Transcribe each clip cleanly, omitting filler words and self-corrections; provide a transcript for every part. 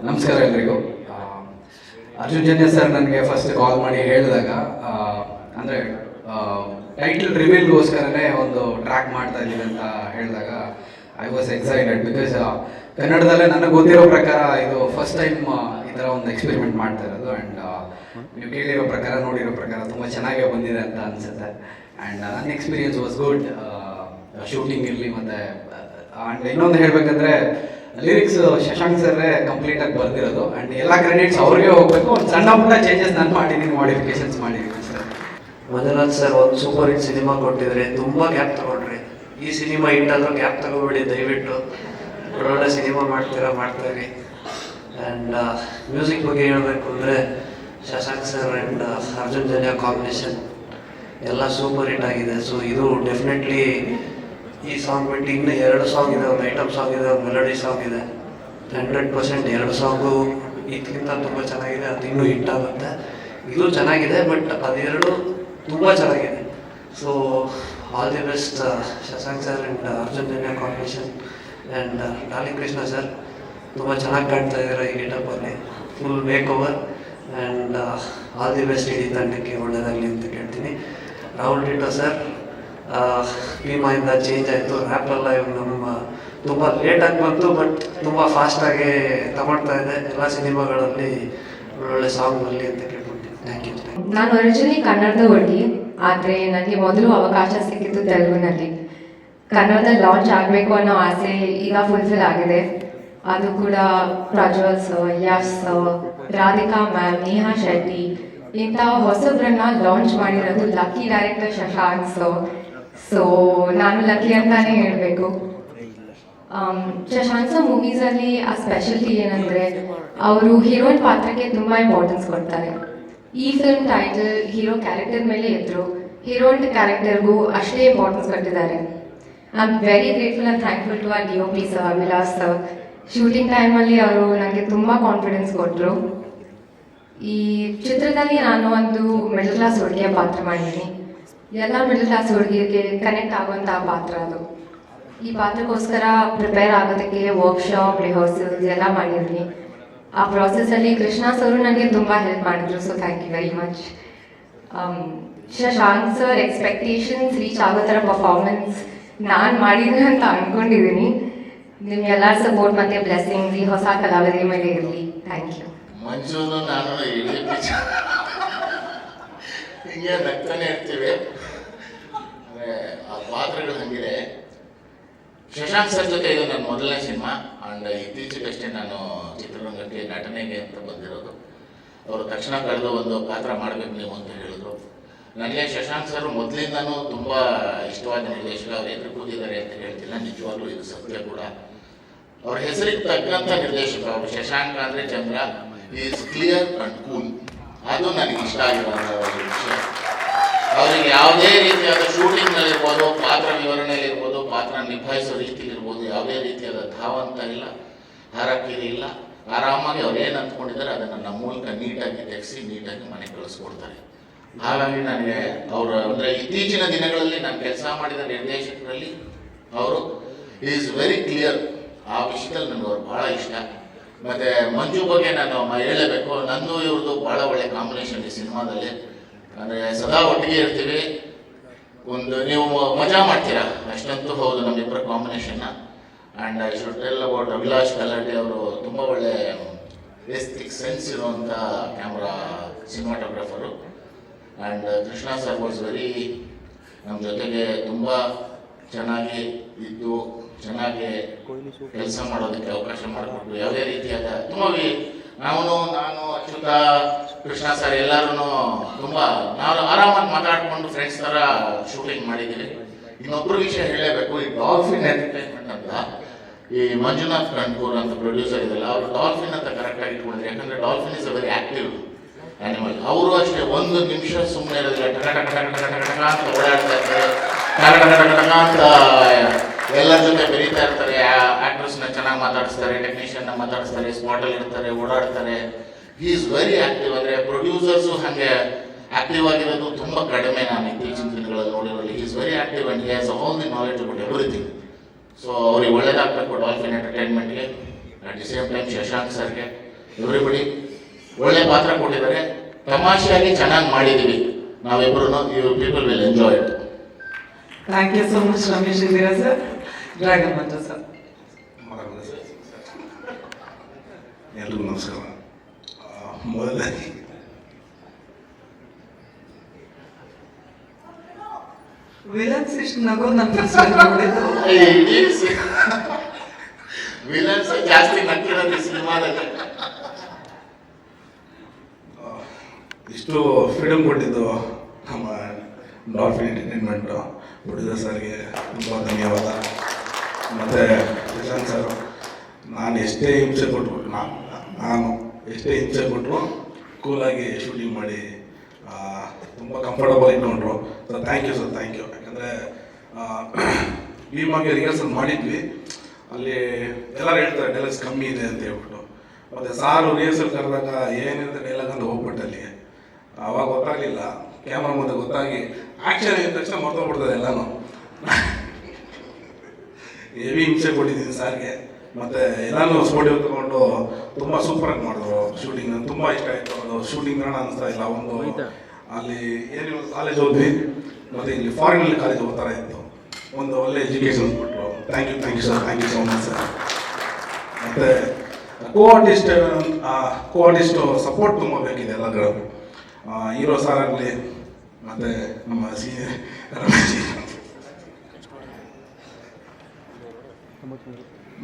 ನಮಸ್ಕಾರ ಎಲ್ರಿಗೂ. ಅರ್ಜುನ್ ಜನ್ಯ ಸರ್ ನನಗೆ ಫಸ್ಟ್ ಕಾಲ್ ಮಾಡಿ ಹೇಳಿದಾಗ, ಅಂದರೆ ಟೈಟಲ್ ರಿವೀಲ್ಗೋಸ್ಕರನೇ ಒಂದು ಟ್ರ್ಯಾಕ್ ಮಾಡ್ತಾ ಇದ್ದೀವಿ ಅಂತ ಹೇಳಿದಾಗ ಐ ವಾಸ್ ಎಕ್ಸೈಟೆಡ್. ಬಿಕಾಸ್ ಕನ್ನಡದಲ್ಲೇ ನನಗೆ ಗೊತ್ತಿರೋ ಪ್ರಕಾರ ಇದು ಫಸ್ಟ್ ಟೈಮ್ ಈ ಥರ ಒಂದು ಎಕ್ಸ್ಪೆರಿಮೆಂಟ್ ಮಾಡ್ತಾ ಇರೋದು. ಆ್ಯಂಡ್ ನೀವು ಕೇಳಿರೋ ಪ್ರಕಾರ, ನೋಡಿರೋ ಪ್ರಕಾರ ತುಂಬ ಚೆನ್ನಾಗೇ ಬಂದಿದೆ ಅಂತ ಅನಿಸುತ್ತೆ. ಆ್ಯಂಡ್ ನನ್ನ ಎಕ್ಸ್ಪೀರಿಯನ್ಸ್ ವಾಸ್ ಗುಡ್, ಶೂಟಿಂಗ್ ಇರಲಿ. ಮತ್ತು ಆ್ಯಂಡ್ ಇನ್ನೊಂದು ಹೇಳಬೇಕಂದ್ರೆ ಲಿರಿಕ್ಸ್ ಶಶಾಂಕ್ ಸರ್ರೇ ಕಂಪ್ಲೀಟಾಗಿ ಬರ್ದಿರೋದು. ಆ್ಯಂಡ್ ಎಲ್ಲ ಕ್ರೆಡಿಟ್ಸ್ ಅವ್ರಿಗೆ ಹೋಗಬೇಕು. ಒಂದು ಸಣ್ಣ ಪುಟ್ಟ ಚೇಂಜಸ್ ನಾನು ಮಾಡಿದ್ದೀನಿ, ಮಾಡಿಫಿಕೇಶನ್ಸ್ ಮಾಡಿದ್ದೀನಿ ಸರ್. ಮಂಜುನಾಥ್ ಸರ್ ಒಂದು ಸೂಪರ್ ಹಿಟ್ ಸಿನಿಮಾ ಕೊಟ್ಟಿದ್ರೆ, ತುಂಬ ಗ್ಯಾಪ್ ತಗೊಂಡ್ರಿ. ಈ ಸಿನಿಮಾ ಹಿಟ್ಟಾದರೂ ಗ್ಯಾಪ್ ತಗೋಬೇಡಿ ದಯವಿಟ್ಟು. ಒಳ್ಳೊಳ್ಳೆ ಸಿನಿಮಾ ಮಾಡ್ತಾಯಿರಿ. ಆ್ಯಂಡ್ ಮ್ಯೂಸಿಕ್ ಬಗ್ಗೆ ಹೇಳಬೇಕು ಅಂದರೆ Shashank sir and Arjun Janya combination ಎಲ್ಲ ಸೂಪರ್ ಹಿಟ್ ಆಗಿದೆ. ಸೊ ಇದು ಡೆಫಿನೆಟ್ಲಿ ಈ ಸಾಂಗ್ ಬಿಟ್ಟು ಇನ್ನೂ 2 ಸಾಂಗ್ ಇದೆ, ಒಂದು ಐಟಮ್ ಸಾಂಗ್ ಇದೆ, ಒಂದು ಮೆಲೋಡಿ ಸಾಂಗ್ ಇದೆ. 100% 2 ಸಾಂಗು ಇದಕ್ಕಿಂತ ತುಂಬ ಚೆನ್ನಾಗಿದೆ. ಅದು ಇನ್ನೂ ಹಿಟ್ ಆಗುತ್ತೆ. ಇದು ಚೆನ್ನಾಗಿದೆ, ಬಟ್ ಅದೆರಡು ತುಂಬ ಚೆನ್ನಾಗಿದೆ. So all the best Shashank sir and Arjun Janya combination. And Daali Krishna sir ತುಂಬ ಚೆನ್ನಾಗಿ ಕಾಣ್ತಾ ಇದ್ದಾರೆ ಈ ಗೆಟಪ್ಪಲ್ಲಿ, full makeover. And all the best ಇಡೀ ತಂಡಕ್ಕೆ ಒಳ್ಳೆಯದಾಗಲಿ ಅಂತ ಕೇಳ್ತೀನಿ. ರಾಹುಲ್ ಟಿಟೋ ಸರ್ ಭೀಮಾಯಿಂದ ಚೇಂಜ್ ಆಯಿತು. ರ್ಯಾಪೆಲ್ಲ ಇವಾಗ ನಮ್ಮ ತುಂಬ ಲೇಟಾಗಿ ಬಂತು, ಬಟ್ ತುಂಬ ಫಾಸ್ಟಾಗಿ ತಗೊಳ್ತಾ ಇದೆ. ಎಲ್ಲ ಸಿನಿಮಾಗಳಲ್ಲಿ ಒಳ್ಳೊಳ್ಳೆ ಸಾಂಗ್ ಬರಲಿ ಅಂತ ಕೇಳ್ಕೊಳ್ತೀನಿ. Thank you. ನಾನು ಒರಿಜಿನಲಿ ಕನ್ನಡದ ಹುಡುಗಿ, ಆದರೆ ನನಗೆ ಮೊದಲು ಅವಕಾಶ ಸಿಕ್ಕಿದ್ದು ತೆಲುಗಿನಲ್ಲಿ. ಕನ್ನಡದಲ್ಲಿ ಲಾಂಚ್ ಆಗಬೇಕು ಅನ್ನೋ ಆಸೆ ಈಗ ಫುಲ್ಫಿಲ್ ಆಗಿದೆ. ಅದು ಕೂಡ Prajwal sir, Yash sir, Radhika ma'am, Neha Shetty ಇಂಥ ಹೊಸಬ್ರನ್ನ ಲಾಂಚ್ ಮಾಡಿರೋದು lucky director Shashank sir. So ನಾನು ಲಕ್ಕಿ ಅಂತಾನೆ ಹೇಳಬೇಕು. ಶಶಾಂಕ್ ಸರ್ ಮೂವೀಸಲ್ಲಿ ಆ ಸ್ಪೆಷಾಲಿಟಿ ಏನಂದರೆ ಅವರು ಹೀರೋಯಿನ್ ಪಾತ್ರಕ್ಕೆ ತುಂಬ ಇಂಪಾರ್ಟೆನ್ಸ್ ಕೊಡ್ತಾರೆ. ಈ ಫಿಲ್ಮ್ ಟೈಟಲ್ ಹೀರೋ ಕ್ಯಾರೆಕ್ಟರ್ ಮೇಲೆ ಇದ್ದರು, ಹೀರೋಯಿನ್ ಕ್ಯಾರೆಕ್ಟರ್ಗೂ ಅಷ್ಟೇ ಇಂಪಾರ್ಟೆನ್ಸ್ ಕೊಟ್ಟಿದ್ದಾರೆ. I am very grateful and thankful to our DOP sir, Vilas sir. Shooting ಟೈಮಲ್ಲಿ ಅವರು ನನಗೆ ತುಂಬ ಕಾನ್ಫಿಡೆನ್ಸ್ ಕೊಟ್ಟರು. ಈ ಚಿತ್ರದಲ್ಲಿ ನಾನು ಒಂದು ಮಿಡಲ್ ಕ್ಲಾಸ್ ಹುಡುಗಿಯ ಪಾತ್ರ ಮಾಡಿದ್ದೀನಿ. ಎಲ್ಲ ಮಿಡಲ್ ಕ್ಲಾಸ್ ಹುಡುಗಿಗೆ ಕನೆಕ್ಟ್ ಆಗುವಂಥ ಪಾತ್ರ ಅದು. ಈ ಪಾತ್ರಕ್ಕೋಸ್ಕರ ಪ್ರಿಪೇರ್ ಆಗೋದಕ್ಕೆ ವರ್ಕ್ಶಾಪ್, ರಿಹರ್ಸಲ್ಸ್ ಎಲ್ಲ ಮಾಡಿದ್ದೀನಿ. ಆ ಪ್ರಾಸೆಸ್ಸಲ್ಲಿ ಕೃಷ್ಣ ಸರು ನನಗೆ ತುಂಬ ಹೆಲ್ಪ್ ಮಾಡಿದ್ರು. So thank you very much. Shashank sir expectations reach ಆಗೋ ಥರ ಪರ್ಫಾರ್ಮೆನ್ಸ್ ನಾನು ಮಾಡಿದ್ದೀನಿ ಅಂತ ಅಂದ್ಕೊಂಡಿದ್ದೀನಿ. ನಿಮ್ಗೆಲ್ಲರ ಸಪೋರ್ಟ್ ಮತ್ತು ಬ್ಲೆಸ್ಸಿಂಗ್ಸ್ ಈ ಹೊಸ ಕಲಾವಿದರ ಮೇಲೆ ಇರಲಿ. Thank you. ಮಂಜುನು ನಾನು ಹಿಂಗೆ ನಗ್ತಾನೆ ಇರ್ತೀವಿ. ಅಂದರೆ ಆ ಪಾತ್ರಗಳು ಹಂಗಿದೆ. ಶಶಾಂಕ್ ಸರ್ ಜೊತೆ ಇದು ನನ್ನ ಮೊದಲನೇ ಸಿನಿಮಾ. ಆ್ಯಂಡ್ ಇತ್ತೀಚೆಗಷ್ಟೇ ನಾನು ಚಿತ್ರರಂಗಕ್ಕೆ ನಟನೆಗೆ ಅಂತ ಬಂದಿರೋದು. ಅವರು ತಕ್ಷಣ ಕಳೆದು ಒಂದು ಪಾತ್ರ ಮಾಡಬೇಕು ನೀವು ಅಂತ ಹೇಳಿದ್ರು. ನನಗೆ ಶಶಾಂಕ್ ಸರ್ ಮೊದಲಿಂದನೂ ತುಂಬ ಇಷ್ಟವಾದ ನಿರ್ದೇಶಕ. ಅವ್ರು ಎದುರು ಕೂತಿದ್ದಾರೆ ಅಂತ ಹೇಳ್ತಿಲ್ಲ, ನಿಜವಾಗ್ಲೂ ಇದು ಸತ್ಯ ಕೂಡ. ಅವ್ರ ಹೆಸರಿಗೆ ತಕ್ಕಂಥ ನಿರ್ದೇಶಕ ಅವರು. ಶಶಾಂಕ್ ಅಂದರೆ ಚಂದ್ರ, ಈಸ್ ಕ್ಲಿಯರ್ ಆ್ಯಂಡ್ ಕೂಲ್. ಅದು ನನಗೆ ಇಷ್ಟ ಆಗಿರೋ ವಿಷಯ. ಅವರಿಗೆ ಯಾವುದೇ ರೀತಿಯಾದ ಶೂಟಿಂಗ್ನಲ್ಲಿರ್ಬೋದು, ಪಾತ್ರ ವಿವರಣೆಯಲ್ಲಿರ್ಬೋದು, ಪಾತ್ರ ನಿಭಾಯಿಸೋ ರೀತಿಲಿರ್ಬೋದು, ಯಾವುದೇ ರೀತಿಯಾದ ಧಾವಂತ ಇಲ್ಲ, ಹಾರಕಿರಿ ಇಲ್ಲ. ಆರಾಮಾಗಿ ಅವ್ರು ಏನು ಅಂದ್ಕೊಂಡಿದ್ದಾರೆ ಅದನ್ನು ನಮ್ಮ ಮೂಲಕ ನೀಟಾಗಿ ತೆಗೆಸಿ ನೀಟಾಗಿ ಮನೆಗೆ ಕಳಿಸ್ಕೊಡ್ತಾರೆ. ಹಾಗಾಗಿ ನನಗೆ ಅವರು ಅಂದರೆ ಇತ್ತೀಚಿನ ದಿನಗಳಲ್ಲಿ ನಾನು ಕೆಲಸ ಮಾಡಿದ ನಿರ್ದೇಶಕರಲ್ಲಿ ಅವರು ಈಸ್ ವೆರಿ ಕ್ಲಿಯರ್. ಆ ವಿಷಯದಲ್ಲಿ ನನಗೆ ಅವ್ರು ಭಾಳ ಇಷ್ಟ. ಮತ್ತು ಮಂಜು ಬಗ್ಗೆ ನಾನು ಹೇಳಬೇಕು. ನಂದು ಇವ್ರದ್ದು ಭಾಳ ಒಳ್ಳೆ ಕಾಂಬಿನೇಷನ್ ಈ ಸಿನಿಮಾದಲ್ಲಿ. ಅಂದರೆ ಸದಾ ಒಟ್ಟಿಗೆ ಇರ್ತೀವಿ, ಒಂದು ನೀವು ಮಜಾ ಮಾಡ್ತೀರಾ ಅಷ್ಟಂತೂ ಹೌದು ನಮ್ಮಿಬ್ಬರ ಕಾಂಬಿನೇಷನ್ನ. And I should tell about Abhilash Kalladdi. ಅವರು ತುಂಬ ಒಳ್ಳೆ ಎಸ್ಥೆಟಿಕ್ ಸೆನ್ಸ್ ಇರುವಂಥ camera cinematographer. And Krishna sir was very ನಮ್ಮ ಜೊತೆಗೆ ತುಂಬ ಚೆನ್ನಾಗಿ ಇದ್ದು, ಚೆನ್ನಾಗಿ ಕೆಲಸ ಮಾಡೋದಕ್ಕೆ ಅವಕಾಶ ಮಾಡಿಕೊಟ್ಟು, ಯಾವುದೇ ರೀತಿಯಾದ ತುಂಬ ನಾನು ಅಚ್ಯುತ, ಕೃಷ್ಣ ಸರ್ ಎಲ್ಲರೂ ತುಂಬ ನಾವು ಆರಾಮಾಗಿ ಮಾತಾಡಿಕೊಂಡು ಫ್ರೆಂಡ್ಸ್ ಥರ ಶೂಟಿಂಗ್ ಮಾಡಿದ್ದೀವಿ. ಇನ್ನೊಬ್ಬರು ವಿಷಯ ಹೇಳಬೇಕು, ಈ ಡಾಲ್ಫಿನ್ ಎಂಟರ್ಟೈನ್ಮೆಂಟ್ ಅಂತ ಈ ಮಂಜುನಾಥ್ ಕಣ್ಕೂರ್ ಅಂತ ಪ್ರೊಡ್ಯೂಸರ್ ಇದೆಲ್ಲ, ಅವರು ಡಾಲ್ಫಿನ್ ಅಂತ ಕರೆಕ್ಟಾಗಿ ಇಟ್ಕೊಂಡಿದ್ದಾರೆ. ಯಾಕಂದರೆ dolphin is a very active animal. ಅವರು ಅಷ್ಟೇ ಒಂದು ನಿಮಿಷ ಸುಮ್ಮನೆ ಇರೋದಿಲ್ಲ, ಟಕ ಟಕ ಟಕ ಟಕ ಟಕ ಟಕ ಅಂತ ಓಡಾಡ್ತಾ ಇರ್ತಾರೆ, ಟಕ ಟಕ ಟಕ ಟಕ ಅಂತ ಎಲ್ಲರ ಜೊತೆ ಬೆರೀತಾ ಇರ್ತಾರೆ. ಆ್ಯಕ್ಟ್ರಸ್ನ ಚೆನ್ನಾಗಿ ಮಾತಾಡಿಸ್ತಾರೆ, ಟೆಕ್ನಿಷಿಯನ್ನ ಮಾತಾಡಿಸ್ತಾರೆ, ಸ್ಪಾಟಲ್ಲಿ ಇರ್ತಾರೆ, ಓಡಾಡ್ತಾರೆ. He is very active. ಅಂದರೆ ಪ್ರೊಡ್ಯೂಸರ್ಸು ಹಾಗೆ ಆ್ಯಕ್ಟಿವ್ ಆಗಿರೋದು ತುಂಬ ಕಡಿಮೆ ನಾನು ಇತ್ತೀಚಿನ ದಿನಗಳಲ್ಲಿ ನೋಡಿರೋಲ್ಲಿ. He is very active and he has all the knowledge about everything. So ಅವ್ರಿಗೆ ಒಳ್ಳೇದಾಗಬೇಕು ಡಾಲ್ಫಿನ್ ಎಂಟರ್ಟೈನ್ಮೆಂಟ್ಗೆ. At the same time Shashank ಸರ್ಗೆ ಎವ್ರಿಬಡಿ ಒಳ್ಳೆ ಪಾತ್ರ ಕೊಟ್ಟಿದ್ದಾರೆ. ತಮಾಷೆಯಾಗಿ ಚೆನ್ನಾಗಿ ಮಾಡಿದ್ದೀವಿ ನಾವಿಬ್ಬರು. You people will enjoy it. Thank you so much Ramesh Indira sir. Dragon Manju sir. ಎಲ್ರಿಗೂ ನಮಸ್ಕಾರ. ಮೊದಲಾಗಿ ವಿಲನ್ಸ್ ಇಷ್ಟು ನಗೋ ನನ್ನ ಫಸ್ಟ್ ನೋಡಿದ್ದು. ವಿಲನ್ಸ್ ಜಾಸ್ತಿ ನಕ್ಕಿರೋದು ಸಿನಿಮಾದಲ್ಲಿ. ಇಷ್ಟು ಫ್ರೀಡಮ್ ಕೊಟ್ಟಿದ್ದು ನಮ್ಮ ಡಾಲ್ಫಿನ್ ಎಂಟರ್ಟೈನ್ಮೆಂಟು ಪ್ರೊಡ್ಯೂಸರ್ ಸರ್ಗೆ ತುಂಬ ಧನ್ಯವಾದ. ಮತ್ತು ಶಶಾಂಕ್ ಸರ್, ನಾನು ಎಷ್ಟೇ ಹಿಂಸೆ ಕೊಟ್ಟರು ಕೂಲಾಗಿ ಶೂಟಿಂಗ್ ಮಾಡಿ ತುಂಬ ಕಂಫರ್ಟಬಲ್ ಇಟ್ಕೊಂಡ್ರು. So thank you sir, thank you. ಯಾಕಂದರೆ ಭೀಮಾಗೆ ರಿಹರ್ಸಲ್ ಮಾಡಿದ್ವಿ, ಅಲ್ಲಿ ಎಲ್ಲರೂ ಹೇಳ್ತಾರೆ ಡೈಲಾಗ್ಸ್ ಕಮ್ಮಿ ಇದೆ ಅಂತ ಹೇಳ್ಬಿಟ್ಟು. ಮತ್ತು ಸಾರು ರಿಹರ್ಸಲ್ ಕರೆದಾಗ ಏನಿದೆ ಡೈಲಾಗ್ ಅಂತ ಹೋಗ್ಬಿಟ್ಟು ಅಲ್ಲಿಗೆ ಅವಾಗ ಗೊತ್ತಾಗಲಿಲ್ಲ. ಕ್ಯಾಮ್ರಾ ಮುಂದೆ ಗೊತ್ತಾಗಿ ಆ್ಯಕ್ಷನ್ ಇದ್ದ ತಕ್ಷಣ ಮರ್ತೋಗ್ಬಿಡ್ತದೆ ಎಲ್ಲನೂ. ಹೆವಿ ಹಿಂಸೆ ಕೊಟ್ಟಿದ್ದೀನಿ ಸಾರ್ಗೆ. ಮತ್ತು ಎಲ್ಲನೂ ಸ್ಟುಡಿಯೋ ತೊಗೊಂಡು ತುಂಬ ಸೂಪರಾಗಿ ಮಾಡಿದ್ರು ಶೂಟಿಂಗ್. ನನಗೆ ತುಂಬ ಇಷ್ಟ ಆಯಿತು. ಅದು ಶೂಟಿಂಗ್ ಕಾರಣ ಅನಿಸ್ತಾ ಇಲ್ಲ. ಒಂದು ಅಲ್ಲಿ ಏನು ಕಾಲೇಜ್ ಹೋದ್ವಿ, ಮತ್ತು ಇಲ್ಲಿ ಫಾರಿನಲ್ಲಿ ಕಾಲೇಜ್ ಓದ್ತಾರ ಇತ್ತು. ಒಂದು ಒಳ್ಳೆ ಎಜುಕೇಷನ್ ಕೊಟ್ಟರು. Thank you sir, thank you so much sir. ಮತ್ತು ಕೋ ಆರ್ಟಿಸ್ಟು ಸಪೋರ್ಟ್ ತುಂಬ ಬೇಕಿದೆ ಎಲ್ಲರೂ. ಹೀರೋ ಸರ್ ಆಗಲಿ, ಮತ್ತು ನಮ್ಮ ರಮೇಶ್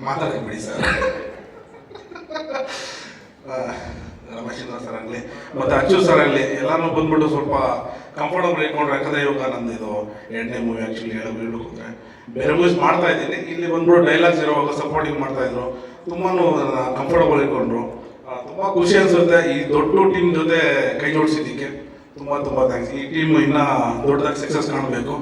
ಮಾತಾಡಬೇಡಿ ಸರ್, ರಮೇಶಿಂದ್ರ ಸರ್ ಆಗಲಿ ಮತ್ತು ಅಚ್ಚು ಸರ್ ಆಗಲಿ, ಎಲ್ಲರೂ ಬಂದ್ಬಿಟ್ಟು ಸ್ವಲ್ಪ ಕಂಫರ್ಟಬಲ್ ಇಟ್ಕೊಂಡ್ರೆ. ಯಾಕಂದರೆ ಇವಾಗ ನಂದು ಇದು 2ನೇ ಮೂವಿ ಆ್ಯಕ್ಚುಲಿ ಹೇಳ್ಬೇಕು ಅಂದರೆ ಬೇರೆ ಮೂವೀಸ್ ಮಾಡ್ತಾ ಇದ್ದೀನಿ. ಇಲ್ಲಿ ಬಂದ್ಬಿಟ್ಟು ಡೈಲಾಗ್ಸ್ ಇರುವಾಗ ಸಪೋರ್ಟಿಂಗ್ ಮಾಡ್ತಾಯಿದ್ರು. ತುಂಬಾ ಕಂಫರ್ಟಬಲ್ ಇಟ್ಕೊಂಡ್ರು. ತುಂಬ ಖುಷಿ ಅನಿಸುತ್ತೆ ಈ ದೊಡ್ಡ ಟೀಮ್ ಜೊತೆ ಕೈ ಜೋಡಿಸಿದ್ದಕ್ಕೆ. ತುಂಬ ಥ್ಯಾಂಕ್ಸ್. ಈ ಟೀಮು ಇನ್ನೂ ದೊಡ್ಡದಾಗಿ ಸಕ್ಸಸ್ ಕಾಣಬೇಕು.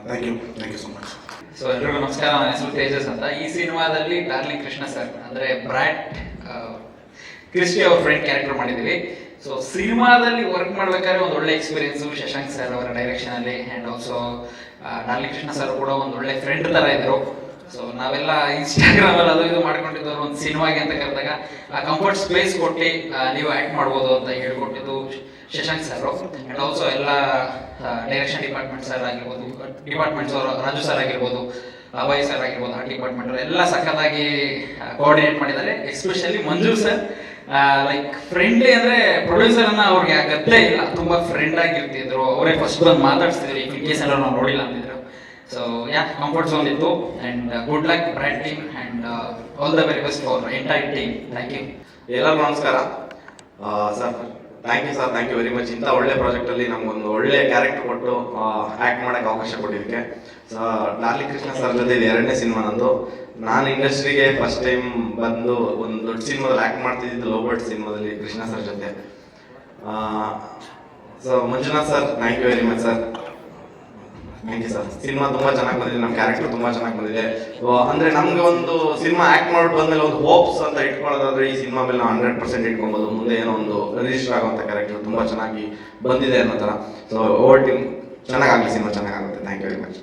Thank you so much. So ಎಲ್ರಿಗೂ ನಮಸ್ಕಾರ. ನನ್ನ ಹೆಸರು ತೇಜಸ್ ಅಂತ. ಈ ಸಿನಿಮಾದಲ್ಲಿ ಡಾರ್ಲಿಂಗ್ ಕೃಷ್ಣ ಸರ್ ಅಂದರೆ ಬ್ರ್ಯಾಟ್ ಕ್ರಿಸ್ಟಿ ಅವ್ರ ಫ್ರೆಂಡ್ ಕ್ಯಾರೆಕ್ಟರ್ ಮಾಡಿದ್ದೀವಿ. ಸೊ ಸಿನಿಮಾದಲ್ಲಿ ವರ್ಕ್ ಮಾಡ್ಬೇಕಾದ್ರೆ ಒಂದು ಒಳ್ಳೆ ಎಕ್ಸ್ಪೀರಿಯನ್ಸು ಶಶಾಂಕ್ ಸರ್ ಅವರ ಡೈರೆಕ್ಷನಲ್ಲಿ. And also darling Krishna sir ಕೂಡ ಒಂದು ಒಳ್ಳೆ ಫ್ರೆಂಡ್ ಥರ ಇದ್ದರು. ಸೊ ನಾವೆಲ್ಲ ಇನ್ಸ್ಟಾಗ್ರಾಮಲ್ಲಿ ಅದು ಇದು ಮಾಡ್ಕೊಂಡಿದ್ದವರು ಒಂದು ಸಿನಿಮಾಗೆ ಅಂತ ಕರೆದಾಗ ಆ ಕಂಫರ್ಟ್ ಸ್ಪೇಸ್ ಕೊಟ್ಟು ನೀವು ಆ್ಯಕ್ಟ್ ಮಾಡ್ಬೋದು ಅಂತ ಹೇಳ್ಕೊಟ್ಟಿದ್ದು ಶಶಾಂಕ್ ಸರ್. ಆ್ಯಂಡ್ ಆಲ್ಸೋ ಎಲ್ಲ ಡೈರೆಕ್ಷನ್ ಡಿಪಾರ್ಟ್ಮೆಂಟ್ ಸರ್ ಆಗಿರ್ಬೋದು, ಡಿಪಾರ್ಟ್ಮೆಂಟ್ಸ್ ಅವರು ರಾಜು ಸರ್ ಆಗಿರ್ಬೋದು, ಅಭಯ್ ಸರ್ ಆಗಿರ್ಬೋದು, ಆ ಡಿಪಾರ್ಟ್ಮೆಂಟ್ ಎಲ್ಲ ಸಖತ್ತಾಗಿ ಕೋಆರ್ಡಿನೇಟ್ ಮಾಡಿದ್ದಾರೆ. ಎಸ್ಪೆಷಲಿ ಮಂಜು ಸರ್ ಲೈಕ್ ಫ್ರೆಂಡ್ಲಿ ಅಂದರೆ ಪ್ರೊಡ್ಯೂಸರನ್ನ ಅವ್ರಿಗೆ ಗದ್ದೆ ಇಲ್ಲ, ತುಂಬ ಫ್ರೆಂಡ್ ಆಗಿರ್ತಿದ್ರು. ಅವರೇ ಫಸ್ಟ್ ಬಂದು ಮಾತಾಡ್ತಿದ್ರು ಇನ್ ಕೇಸ್ ಎಲ್ಲ ನಾವು ನೋಡಿಲ್ಲ ಅಂತಿದ್ರು. ಸೊ ಕಂಫರ್ಟ್ ಝೋನ್ ಇತ್ತು. And good luck brand team and all the very best for entire team. Thank you. ಎಲ್ಲರಿಗೂ ನಮಸ್ಕಾರ sir. Thank you sir, thank you very much. ಇಂಥ ಒಳ್ಳೆ ಪ್ರಾಜೆಕ್ಟಲ್ಲಿ ನಮಗೊಂದು ಒಳ್ಳೆ ಕ್ಯಾರೆಕ್ಟರ್ ಕೊಟ್ಟು ಆ್ಯಕ್ಟ್ ಮಾಡೋಕ್ಕೆ ಅವಕಾಶ ಕೊಟ್ಟಿದ್ದಕ್ಕೆ. ಸೊ ಡಾರ್ಲಿಂಗ್ ಕೃಷ್ಣ ಸರ್ ಜೊತೆ ಇದು 2ನೇ ಸಿನಿಮಾ ನಂದು. ನಾನು ಇಂಡಸ್ಟ್ರಿಗೆ ಫಸ್ಟ್ ಟೈಮ್ ಬಂದು ಒಂದು ದೊಡ್ಡ ಸಿನಿಮಾದಲ್ಲಿ ಆ್ಯಕ್ಟ್ ಮಾಡ್ತಿದ್ದು ಲವ್ ಬರ್ಡ್ ಸಿನಿಮಾದಲ್ಲಿ ಕೃಷ್ಣ ಸರ್ ಜೊತೆ. So Manjunath sir, thank you very much sir. Thank you sir. Cinema ತುಂಬ ಚೆನ್ನಾಗಿ ಬಂದಿದೆ, ನಮ್ಮ ಕ್ಯಾರೆಕ್ಟರ್ ತುಂಬ ಚೆನ್ನಾಗಿ ಬಂದಿದೆ. ಅಂದರೆ ನಮಗೆ ಒಂದು ಸಿನಿಮಾ ಆ್ಯಕ್ಟ್ ಮಾಡ್ಬಿಟ್ಟು ಬಂದಮೇಲೆ ಒಂದು ಹೋಪ್ಸ್ ಅಂತ ಇಟ್ಕೊಳ್ಳೋದಾದ್ರೆ ಈ ಸಿನಿಮಾ ಮೇಲೆ ನಾವು 100% ಇಟ್ಕೊಬೋದು. ಮುಂದೆ ಏನೋ ಒಂದು ರಿಜಿಸ್ಟರ್ ಆಗುವಂಥ ಕ್ಯಾರೆಕ್ಟರ್ ತುಂಬ ಚೆನ್ನಾಗಿ ಬಂದಿದೆ ಅನ್ನೋ ಥರ. ಸೊ ಓವರ್ ಟೀಮ್ ಚೆನ್ನಾಗಾಗಲಿ, ಸಿನಿಮಾ ಚೆನ್ನಾಗಾಗುತ್ತೆ. Thank you very much.